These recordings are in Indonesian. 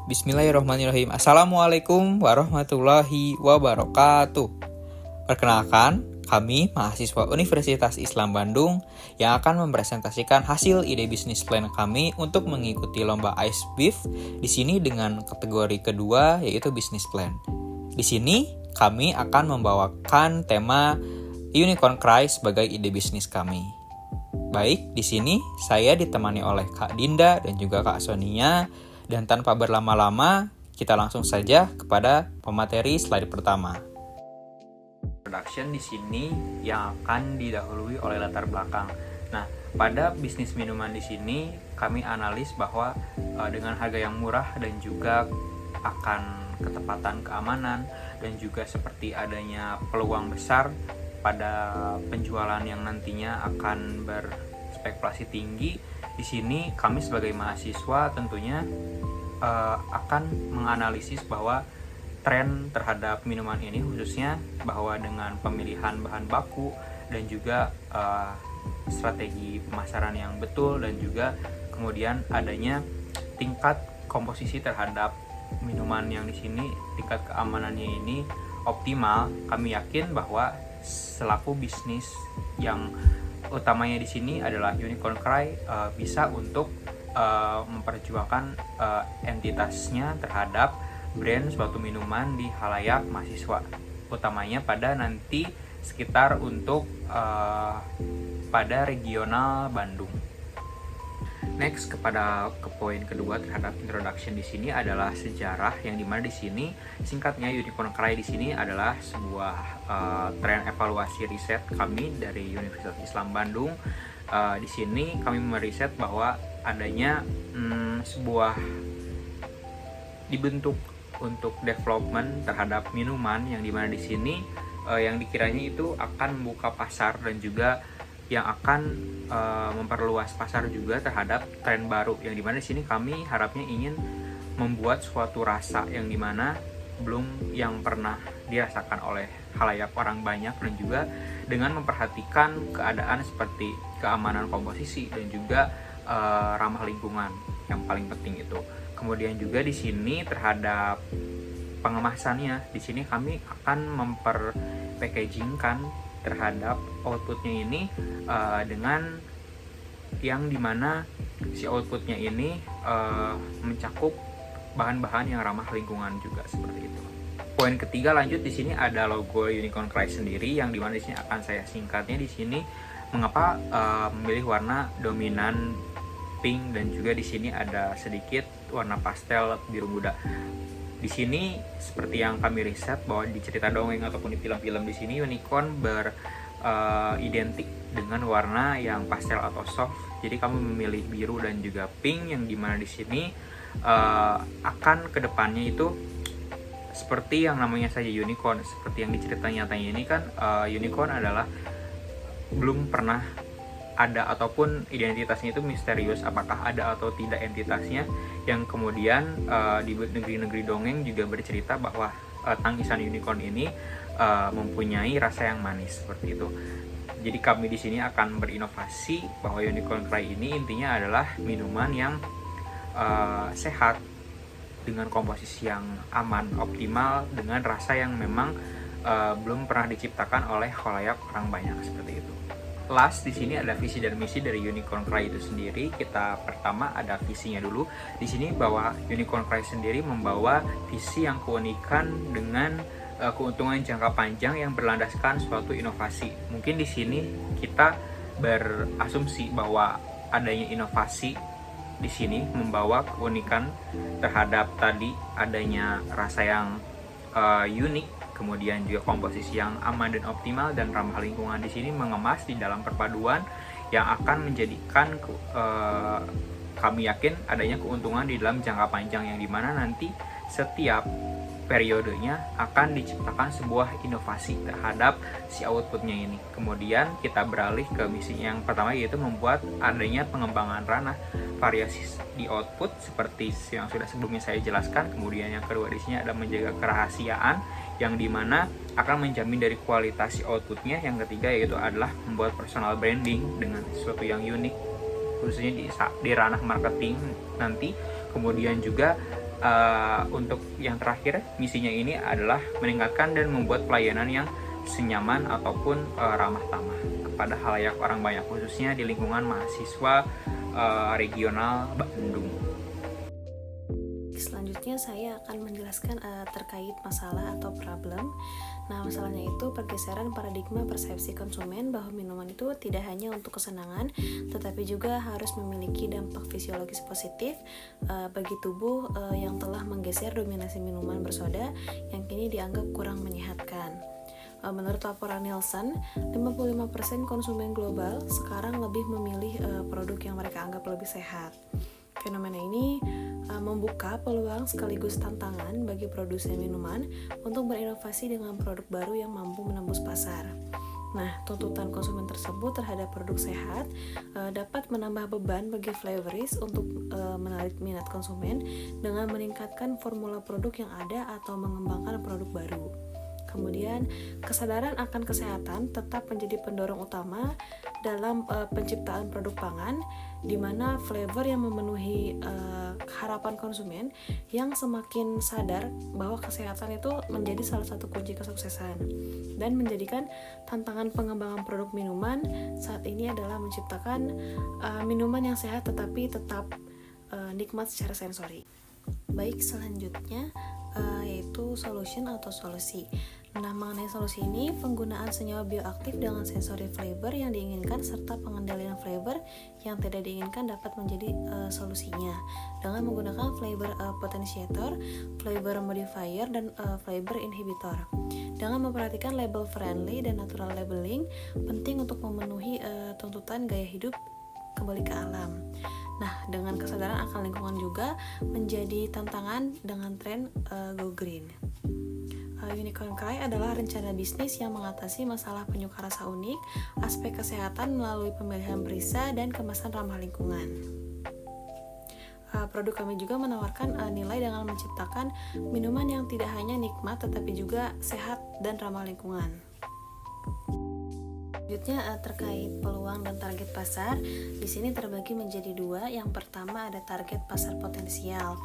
Bismillahirrahmanirrahim. Assalamualaikum warahmatullahi wabarakatuh. Perkenalkan, kami mahasiswa Universitas Islam Bandung yang akan mempresentasikan hasil ide bisnis plan kami untuk mengikuti lomba Ice Beef di sini dengan kategori kedua yaitu bisnis plan. Di sini kami akan membawakan tema Unicorn Cry sebagai ide bisnis kami. Baik, di sini saya ditemani oleh Kak Dinda dan juga Kak Sonia. Dan tanpa berlama-lama, kita langsung saja kepada pemateri slide pertama. Production di sini yang akan didahului oleh latar belakang. Nah, pada bisnis minuman di sini kami analis bahwa dengan harga yang murah dan juga akan ketepatan keamanan dan juga seperti adanya peluang besar pada penjualan yang nantinya akan berspekulasi tinggi. Di sini kami sebagai mahasiswa tentunya akan menganalisis bahwa tren terhadap minuman ini khususnya bahwa dengan pemilihan bahan baku dan juga strategi pemasaran yang betul dan juga kemudian adanya tingkat komposisi terhadap minuman yang di sini tingkat keamanannya ini optimal. Kami yakin bahwa selaku bisnis yang utamanya di sini adalah Unicorn Cry bisa untuk memperjuangkan entitasnya terhadap brand suatu minuman di halayak mahasiswa, utamanya pada nanti sekitar untuk pada regional Bandung. Next ke poin kedua terhadap introduction di sini adalah sejarah, yang dimana di sini singkatnya Unicorn Cry di sini adalah sebuah tren evaluasi riset kami dari Universitas Islam Bandung. Di sini kami meriset bahwa adanya sebuah dibentuk untuk development terhadap minuman yang dimana di sini yang dikiranya itu akan membuka pasar dan juga yang akan memperluas pasar juga terhadap tren baru, yang dimana di sini kami harapnya ingin membuat suatu rasa yang dimana belum yang pernah dirasakan oleh khalayak orang banyak dan juga dengan memperhatikan keadaan seperti keamanan komposisi dan juga ramah lingkungan yang paling penting itu. Kemudian juga di sini terhadap pengemasannya, di sini kami akan memperpackagingkan terhadap outputnya ini dengan yang dimana si outputnya ini mencakup bahan-bahan yang ramah lingkungan juga seperti itu. Poin ketiga lanjut, di sini ada logo Unicorn Cry sendiri yang dimana di sini akan saya singkatnya di sini mengapa memilih warna dominan pink dan juga di sini ada sedikit warna pastel biru muda. Di sini seperti yang kami riset bahwa di cerita dongeng ataupun di film-film di sini unicorn identik dengan warna yang pastel atau soft. Jadi kami memilih biru dan juga pink yang dimana di sini akan kedepannya itu seperti yang namanya saja unicorn. Seperti yang di cerita nyatanya ini kan unicorn adalah belum pernah ada ataupun identitasnya itu misterius, apakah ada atau tidak entitasnya, yang kemudian di negeri-negeri dongeng juga bercerita bahwa tangisan unicorn ini mempunyai rasa yang manis seperti itu. Jadi kami di sini akan berinovasi bahwa Unicorn Cry ini intinya adalah minuman yang sehat dengan komposisi yang aman, optimal, dengan rasa yang memang belum pernah diciptakan oleh khalayak orang banyak seperti itu. Last di sini ada visi dan misi dari Unicorn Cry itu sendiri. Kita pertama ada visinya dulu. Di sini bahwa Unicorn Cry sendiri membawa visi yang keunikan dengan keuntungan jangka panjang yang berlandaskan suatu inovasi. Mungkin di sini kita berasumsi bahwa adanya inovasi di sini membawa keunikan terhadap tadi adanya rasa yang unik, kemudian juga komposisi yang aman dan optimal dan ramah lingkungan. Di sini mengemas di dalam perpaduan yang akan menjadikan kami yakin adanya keuntungan di dalam jangka panjang, yang dimana nanti setiap periodenya akan diciptakan sebuah inovasi terhadap si outputnya ini. Kemudian kita beralih ke misi yang pertama, yaitu membuat adanya pengembangan ranah variasi di output seperti yang sudah sebelumnya saya jelaskan. Kemudian yang kedua di sini ada menjaga kerahasiaan, yang dimana akan menjamin dari kualitas si outputnya. Yang ketiga yaitu adalah membuat personal branding dengan sesuatu yang unik khususnya di ranah marketing nanti. Kemudian juga Untuk yang terakhir, misinya ini adalah meningkatkan dan membuat pelayanan yang senyaman ataupun ramah tamah kepada halayak orang banyak, khususnya di lingkungan mahasiswa regional Bandung. Selanjutnya saya akan menjelaskan terkait masalah atau problem. Nah, masalahnya itu pergeseran paradigma persepsi konsumen bahwa minuman itu tidak hanya untuk kesenangan, tetapi juga harus memiliki dampak fisiologis positif bagi tubuh yang telah menggeser dominasi minuman bersoda yang kini dianggap kurang menyehatkan. Menurut laporan Nielsen, 55% konsumen global sekarang lebih memilih produk yang mereka anggap lebih sehat. Fenomena ini membuka peluang sekaligus tantangan bagi produsen minuman untuk berinovasi dengan produk baru yang mampu menembus pasar. Nah, tuntutan konsumen tersebut terhadap produk sehat dapat menambah beban bagi flavorist untuk menarik minat konsumen dengan meningkatkan formula produk yang ada atau mengembangkan produk baru. Kemudian, kesadaran akan kesehatan tetap menjadi pendorong utama dalam penciptaan produk pangan, di mana flavor yang memenuhi harapan konsumen yang semakin sadar bahwa kesehatan itu menjadi salah satu kunci kesuksesan, dan menjadikan tantangan pengembangan produk minuman saat ini adalah menciptakan minuman yang sehat tetapi tetap nikmat secara sensori. Baik, selanjutnya yaitu solution atau solusi. Nah, mengenai solusi ini, penggunaan senyawa bioaktif dengan sensory flavor yang diinginkan serta pengendalian flavor yang tidak diinginkan dapat menjadi solusinya dengan menggunakan flavor potentiator, flavor modifier, dan flavor inhibitor. Dengan memperhatikan label friendly dan natural labeling, penting untuk memenuhi tuntutan gaya hidup kembali ke alam. Nah, dengan kesadaran akan lingkungan juga menjadi tantangan dengan tren Go Green. Unicorn Cry adalah rencana bisnis yang mengatasi masalah penyuka rasa unik, aspek kesehatan melalui pemilihan berisa, dan kemasan ramah lingkungan. Produk kami juga menawarkan nilai dengan menciptakan minuman yang tidak hanya nikmat tetapi juga sehat dan ramah lingkungan. Selanjutnya terkait peluang dan target pasar, di sini terbagi menjadi dua. Yang pertama ada target pasar potensial,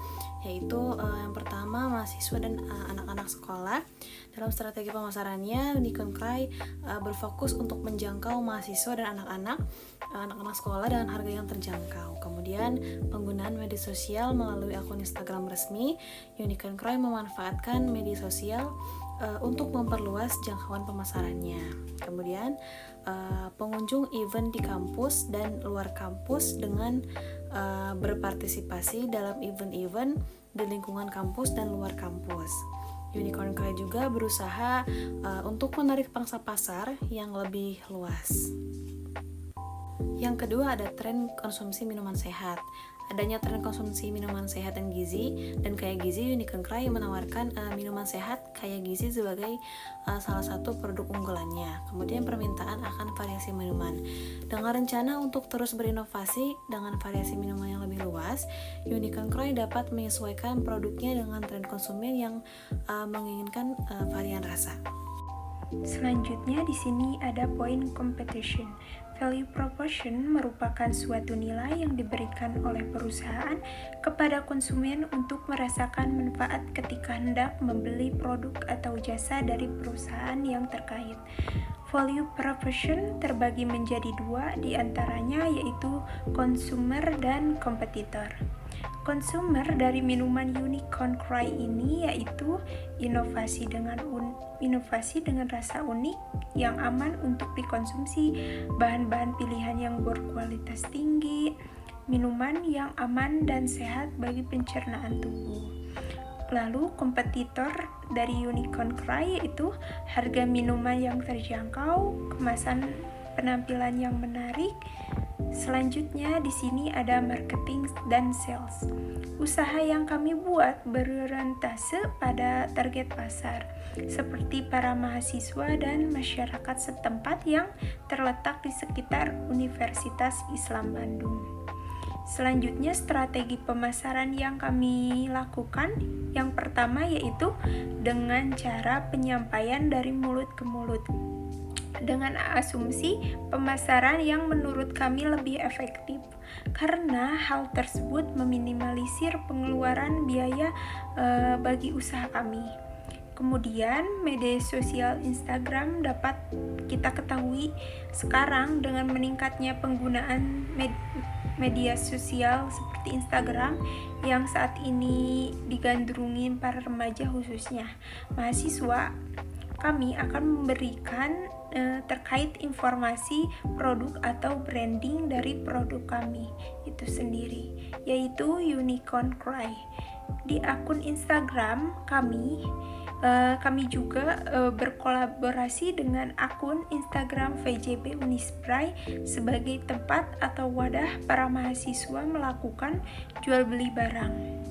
yaitu yang pertama mahasiswa dan anak-anak sekolah. Dalam strategi pemasarannya, Unicorn Cry berfokus untuk menjangkau mahasiswa dan anak-anak sekolah dengan harga yang terjangkau. Kemudian penggunaan media sosial melalui akun Instagram resmi, Unicorn Cry memanfaatkan media sosial untuk memperluas jangkauan pemasarannya. Kemudian pengunjung event di kampus dan luar kampus dengan berpartisipasi dalam event-event di lingkungan kampus dan luar kampus. Unicorn Cry juga berusaha untuk menarik pangsa pasar yang lebih luas. Yang kedua ada tren konsumsi minuman sehat. Adanya tren konsumsi minuman sehat dan gizi dan kaya gizi, Unicorn Cry menawarkan minuman sehat kaya gizi sebagai salah satu produk unggulannya. Kemudian permintaan akan variasi minuman. Dengan rencana untuk terus berinovasi dengan variasi minuman yang lebih luas, Unicorn Cry dapat menyesuaikan produknya dengan tren konsumen yang menginginkan varian rasa. Selanjutnya di sini ada poin competition. Value proposition merupakan suatu nilai yang diberikan oleh perusahaan kepada konsumen untuk merasakan manfaat ketika hendak membeli produk atau jasa dari perusahaan yang terkait. Value proposition terbagi menjadi dua, diantaranya yaitu consumer dan kompetitor. Konsumer dari minuman Unicorn Cry ini yaitu inovasi dengan rasa unik yang aman untuk dikonsumsi, bahan-bahan pilihan yang berkualitas tinggi, minuman yang aman dan sehat bagi pencernaan tubuh. Lalu kompetitor dari Unicorn Cry yaitu harga minuman yang terjangkau, kemasan penampilan yang menarik. Selanjutnya di sini ada marketing dan sales. Usaha yang kami buat berorientasi pada target pasar, seperti para mahasiswa dan masyarakat setempat yang terletak di sekitar Universitas Islam Bandung. Selanjutnya strategi pemasaran yang kami lakukan, yang pertama yaitu dengan cara penyampaian dari mulut ke mulut. dengan asumsi pemasaran yang menurut kami lebih efektif, karena hal tersebut meminimalisir pengeluaran biaya bagi usaha kami. Kemudian, media sosial Instagram dapat kita ketahui sekarang dengan meningkatnya penggunaan media sosial seperti Instagram yang saat ini digandrungi para remaja khususnya mahasiswa. Kami akan memberikan terkait informasi produk atau branding dari produk kami itu sendiri, yaitu Unicorn Cry. Di akun Instagram kami juga berkolaborasi dengan akun Instagram VJB Unispray sebagai tempat atau wadah para mahasiswa melakukan jual beli barang.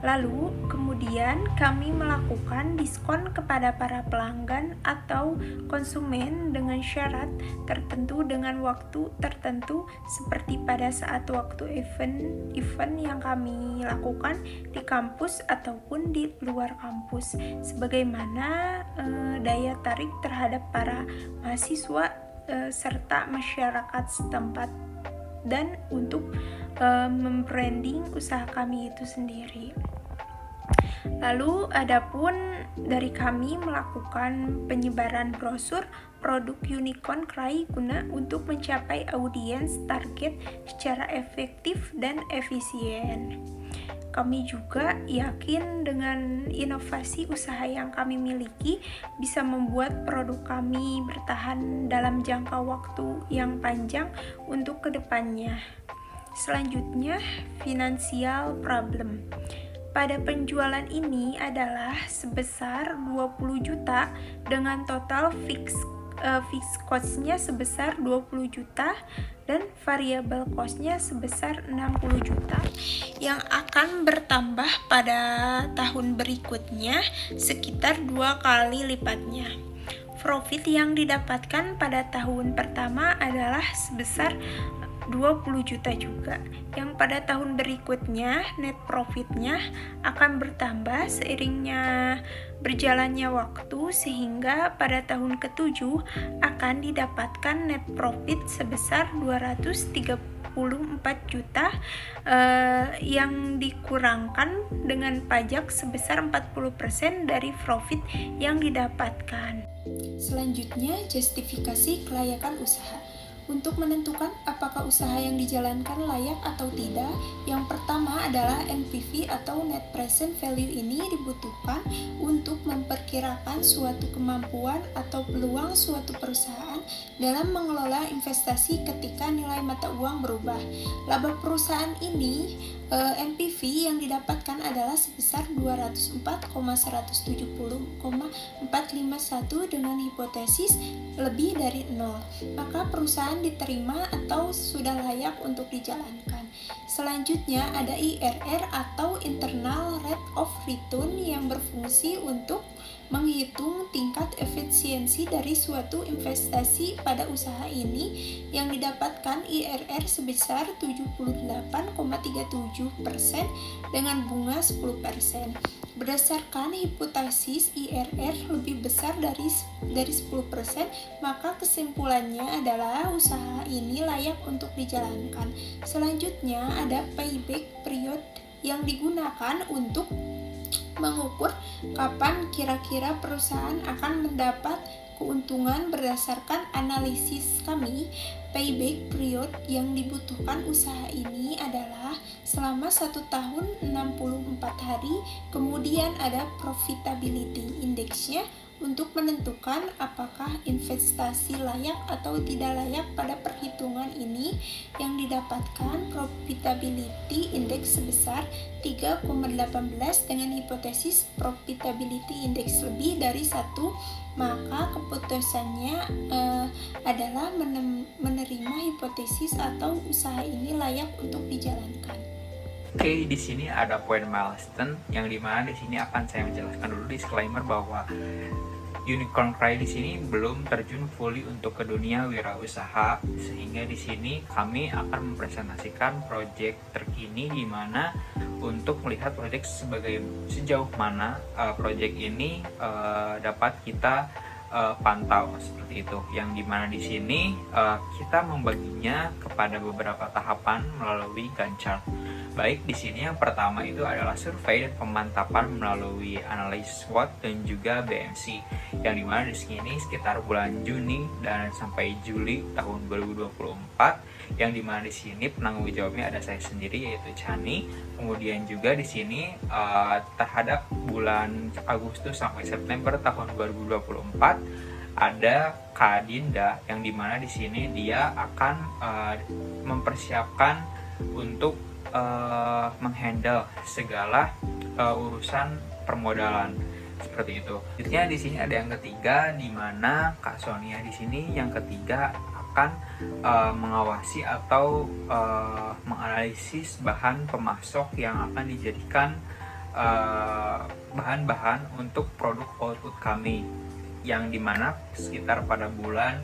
Lalu kemudian kami melakukan diskon kepada para pelanggan atau konsumen dengan syarat tertentu dengan waktu tertentu, seperti pada saat waktu event yang kami lakukan di kampus ataupun di luar kampus, sebagaimana daya tarik terhadap para mahasiswa serta masyarakat setempat, dan untuk membranding usaha kami itu sendiri. Lalu adapun dari kami melakukan penyebaran brosur produk Unicorn Cry guna untuk mencapai audiens target secara efektif dan efisien. Kami juga yakin dengan inovasi usaha yang kami miliki bisa membuat produk kami bertahan dalam jangka waktu yang panjang untuk kedepannya. Selanjutnya, financial problem. Pada penjualan ini adalah sebesar 20 juta dengan total fixed cost-nya sebesar 20 juta dan variable cost-nya sebesar 60 juta yang akan bertambah pada tahun berikutnya sekitar 2 kali lipatnya. Profit yang didapatkan pada tahun pertama adalah sebesar 20 juta juga, yang pada tahun berikutnya net profitnya akan bertambah seiringnya berjalannya waktu, sehingga pada tahun ke-7 akan didapatkan net profit sebesar 234 juta yang dikurangkan dengan pajak sebesar 40% dari profit yang didapatkan. Selanjutnya, justifikasi kelayakan usaha. Untuk menentukan apakah usaha yang dijalankan layak atau tidak, yang pertama adalah NPV atau Net Present Value. Ini dibutuhkan untuk memperkirakan suatu kemampuan atau peluang suatu perusahaan dalam mengelola investasi ketika nilai mata uang berubah. Laba perusahaan ini, NPV yang didapatkan adalah sebesar 204,170,451 dengan hipotesis lebih dari 0, maka perusahaan diterima atau sudah layak untuk dijalankan. Selanjutnya ada IRR atau Internal Rate of Return yang berfungsi untuk menghitung tingkat efisiensi dari suatu investasi pada usaha ini, yang didapatkan IRR sebesar 78,37% dengan bunga 10%. Berdasarkan hipotesis IRR lebih besar dari 10%, maka kesimpulannya adalah usaha ini layak untuk dijalankan. Selanjutnya ada payback period yang digunakan untuk mengukur kapan kira-kira perusahaan akan mendapat keuntungan. Berdasarkan analisis kami, payback period yang dibutuhkan usaha ini adalah selama 1 tahun 64 hari. Kemudian ada profitability index-nya untuk menentukan apakah investasi layak atau tidak layak. Pada perhitungan ini yang didapatkan profitability index sebesar 3,18 dengan hipotesis profitability index lebih dari 1, maka keputusannya adalah menerima hipotesis atau usaha ini layak untuk dijalankan. Oke, di sini ada poin milestone yang dimana di sini akan saya menjelaskan dulu disclaimer bahwa Unicorn Cry di sini belum terjun fully untuk ke dunia wirausaha, sehingga di sini kami akan mempresentasikan proyek terkini di mana untuk melihat proyek sejauh mana proyek ini dapat kita pantau seperti itu. Yang dimana di sini kita membaginya kepada beberapa tahapan melalui Gantt chart. Baik, di sini yang pertama itu adalah survei dan pemantapan melalui analisis SWOT dan juga BMC. Yang dimana di sini sekitar bulan Juni dan sampai Juli tahun 2024. Yang dimana di sini penanggung jawabnya ada saya sendiri yaitu Chani. Kemudian juga di sini terhadap bulan Agustus sampai September tahun 2024 ada Kak Dinda, yang dimana di sini dia akan mempersiapkan untuk menghandle segala urusan permodalan seperti itu. Selanjutnya di sini ada yang ketiga, di mana Kak Sonia di sini yang ketiga akan mengawasi atau menganalisis bahan pemasok yang akan dijadikan bahan-bahan untuk produk output kami, yang dimana sekitar pada bulan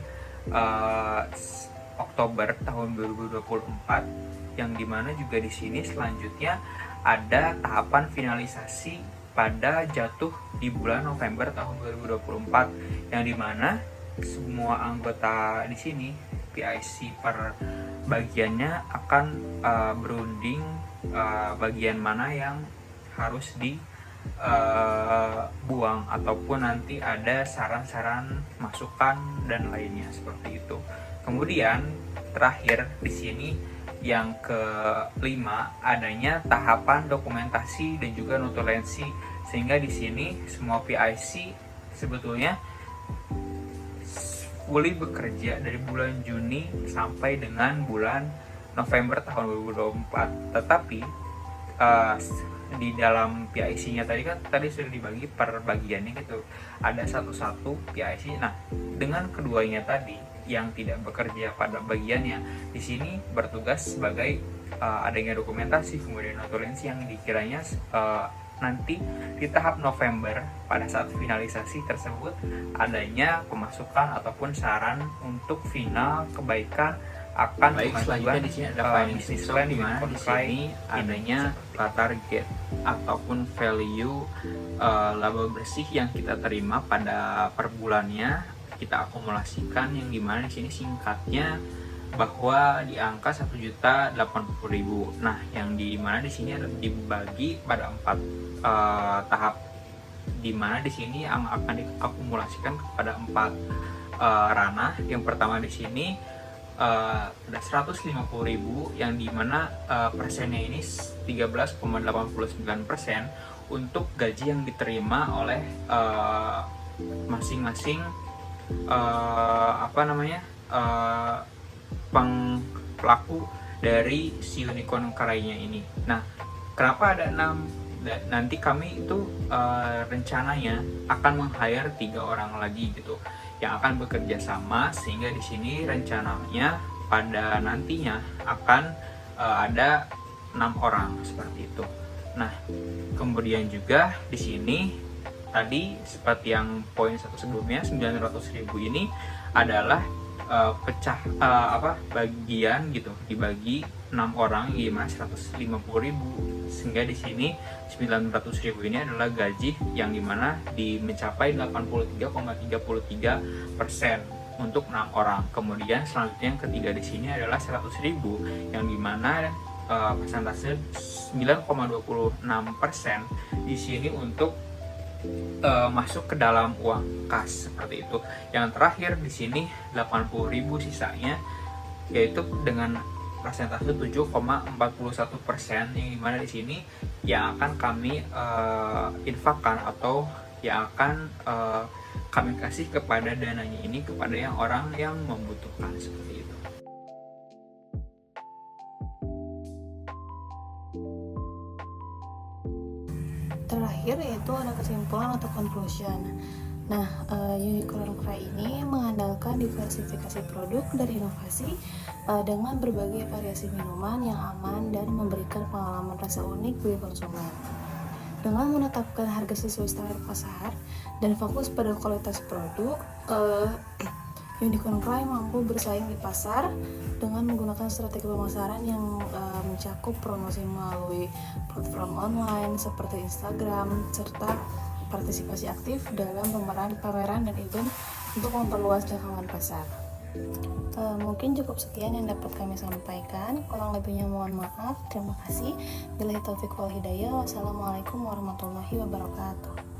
Oktober tahun 2024. Yang dimana juga di sini selanjutnya ada tahapan finalisasi pada jatuh di bulan November tahun 2024, yang dimana semua anggota di sini PIC per bagiannya akan berunding bagian mana yang harus dibuang ataupun nanti ada saran-saran masukan dan lainnya seperti itu. Kemudian terakhir di sini yang kelima adanya tahapan dokumentasi dan juga notulensi, sehingga di sini semua PIC sebetulnya fully bekerja dari bulan Juni sampai dengan bulan November tahun 2024. Tetapi di dalam PIC-nya tadi sudah dibagi per bagiannya gitu. Ada satu-satu PIC. Nah, dengan keduanya tadi yang tidak bekerja pada bagiannya, di sini bertugas sebagai adanya dokumentasi, kemudian notulensi yang dikiranya nanti di tahap November pada saat finalisasi tersebut adanya pemasukan ataupun saran untuk final kebaikan akan selanjutnya di sini ada bisnis plan, di mana di sini adanya target ataupun value laba bersih yang kita terima pada per bulannya kita akumulasikan, yang dimana di sini singkatnya bahwa di angka 1.080.000. Nah, yang dimana di sini ada dibagi pada 4 tahap, dimana di sini akan diakumulasikan kepada 4 ranah. Yang pertama di sini ada 150.000, yang dimana persennya ini 13,89% untuk gaji yang diterima oleh masing-masing pelaku dari si unicorn karya ini. Nah, kenapa ada 6? Nanti kami itu rencananya akan meng-hire 3 orang lagi gitu yang akan bekerja sama, sehingga di sini rencananya pada nantinya akan ada 6 orang seperti itu. Nah, kemudian juga di sini tadi seperti yang poin satu sebelumnya, 900.000 ini adalah bagian gitu, dibagi 6 orang gimana 150.000, sehingga di sini 900.000 ini adalah gaji yang dimana mencapai 83,33% untuk 6 orang. Kemudian selanjutnya yang ketiga di sini adalah 100.000, yang dimana persentase 9,26% di sini untuk masuk ke dalam uang kas seperti itu. Yang terakhir di sini 80.000 sisanya, yaitu dengan persentase 7,41%, yang dimana di sini yang akan kami infakkan atau yang akan kami kasih kepada dananya ini kepada orang yang membutuhkan seperti itu. Terakhir yaitu ada kesimpulan atau conclusion. Nah, Unicorn Cry ini mengandalkan diversifikasi produk dari inovasi dengan berbagai variasi minuman yang aman dan memberikan pengalaman rasa unik bagi konsumen. Dengan menetapkan harga sesuai standar pasar dan fokus pada kualitas produk, Unicorn Cry mampu bersaing di pasar dengan menggunakan strategi pemasaran yang mencakup promosi melalui platform online seperti Instagram, serta berpartisipasi aktif dalam pameran dan event untuk memperluas jangkauan pasar. Mungkin cukup sekian yang dapat kami sampaikan. Kurang lebihnya mohon maaf. Terima kasih. Billahi taufiq wal hidayah. Wassalamualaikum warahmatullahi wabarakatuh.